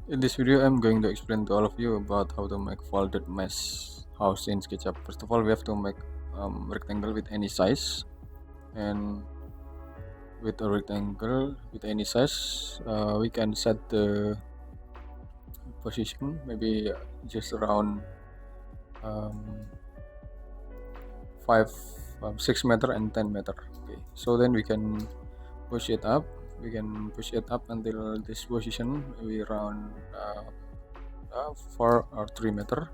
In this video, I'm going to explain to all of you about how to make folded mesh house in SketchUp. First of all, we have to make rectangle with any size, and with a rectangle with any size, we can set the position maybe just around um, 5, 6 meter and 10 meter. Okay, so then we can push it up. We can push it up until this position, maybe around 4 or 3 meter.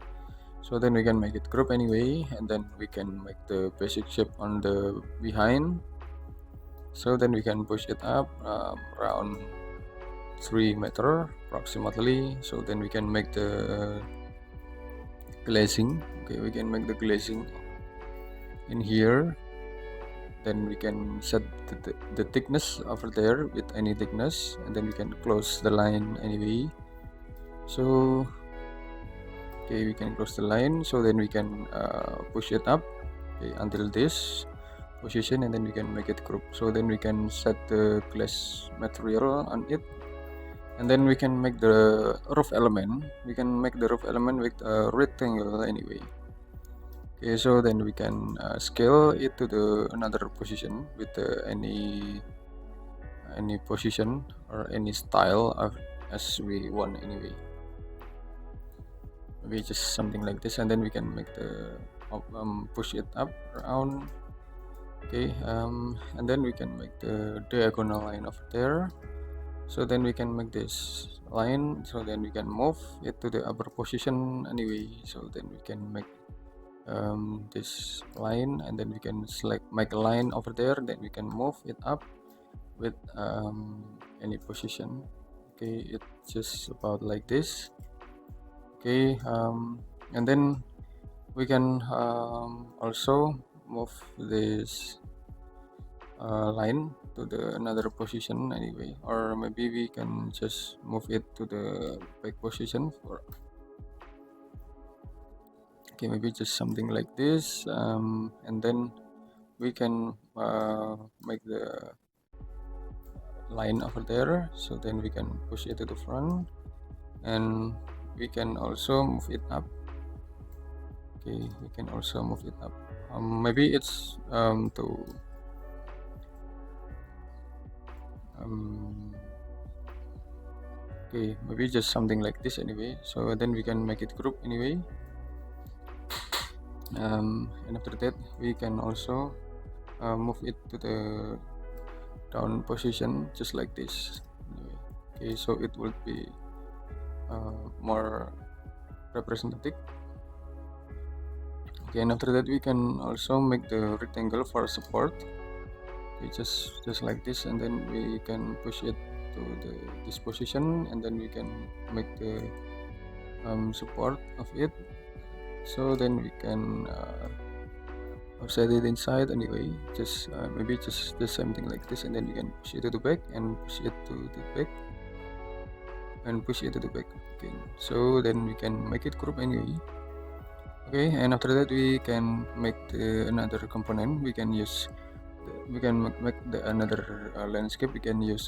So then we can make it group anyway, and then we can make the basic shape on the behind. So then we can push it up around 3 meter approximately. So then we can make the glazing. Okay, we can make the glazing in here. Then we can set the thickness over there with any thickness, and then we can close the line anyway. So okay, we can close the line. So then we can push it up, okay, until this position, and then we can make it group. So then we can set the glass material on it, and then we can make the roof element. We can make the roof element with a rectangle anyway. Okay, so then we can scale it to the another position with any position or any style as we want anyway. Maybe just something like this, and then we can make the push it up around. Okay, and then we can make the diagonal line over there. So then we can make this line, so then we can move it to the upper position anyway. So then we can make this line, and then we can make a line over there, then we can move it up with any position. Okay, it's just about like this. Okay, and then we can also move this line to the another position anyway, or maybe we can just move it to the back position for okay, maybe just something like this, and then we can make the line over there. So then we can push it to the front, and we can also move it up. Okay, we can also move it up. Maybe it's to okay, maybe just something like this anyway. So then we can make it group anyway, and after that we can also move it to the down position just like this anyway. Okay, so it will be more representative. Okay, and after that we can also make the rectangle for support. Okay, just like this, and then we can push it to this position, and then we can make the support of it. So then we can offset it inside anyway, just maybe just something like this, and then we can push it to the back and push it to the back and push it to the back again. So then we can make it group anyway. Okay, and after that we can make another component. We can use we can make the another landscape. We can use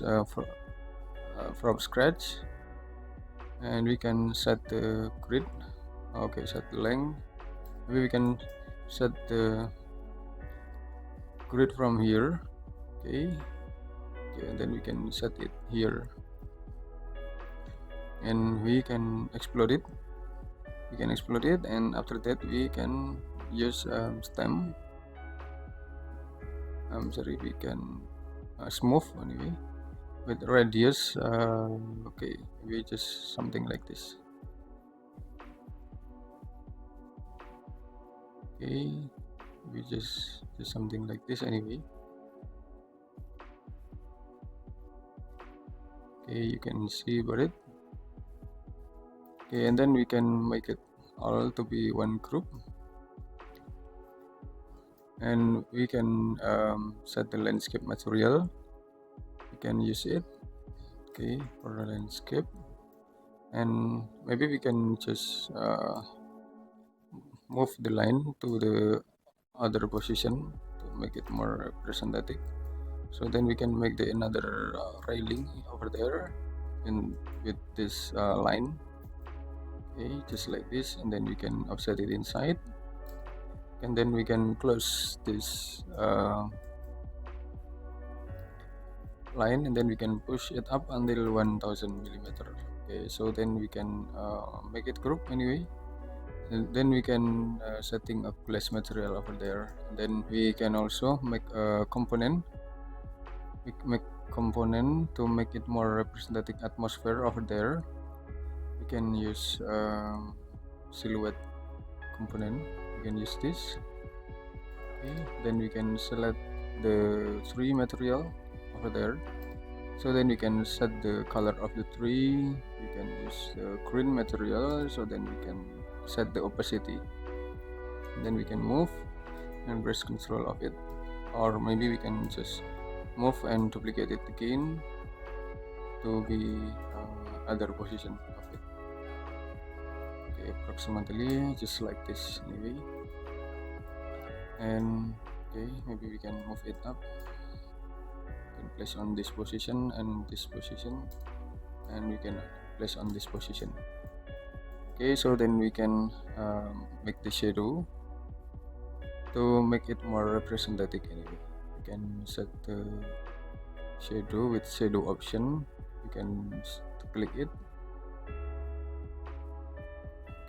from scratch, and we can set the grid. Okay, set the length. Maybe we can set the grid from here. Okay, and then we can set it here, and we can explode it. And after that we can use stem. We can smooth anyway with radius. Okay, we just something like this. Okay, we just something like this anyway. Okay, you can see about it. Okay, and then we can make it all to be one group, and we can set the landscape material. We can use it, okay, for the landscape, and maybe we can just move the line to the other position to make it more representative. So then we can make the another railing over there. You in with this line. Okay, just like this, and then we can offset it inside, and then we can close this line, and then we can push it up until 1000 millimeter. Okay, so then we can make it group anyway, and then we can setting a glass material over there. And then we can also make a component, make component to make it more representative atmosphere over there. We can use silhouette component. We can use this. Okay, then we can select the tree material over there. So then we can set the color of the tree. We can use the green material, so then we can set the opacity. Then we can move and press control of it, or maybe we can just move and duplicate it again to be other position of it. Okay, approximately just like this anyway. And okay, maybe we can move it up, we can place on this position and this position, and we can place on this position. Okay, so then we can make the shadow to make it more representative anyway. We can set the shadow with shadow option. You can click it.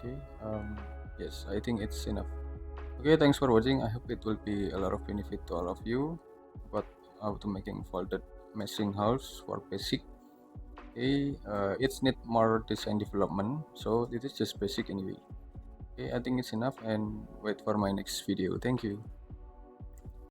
Okay, yes, I think it's enough. Okay, thanks for watching. I hope it will be a lot of benefit to all of you about how to making folded meshing house for basic. Okay, it's need more design development, so it is just basic anyway. Okay, I think it's enough, and wait for my next video. Thank you.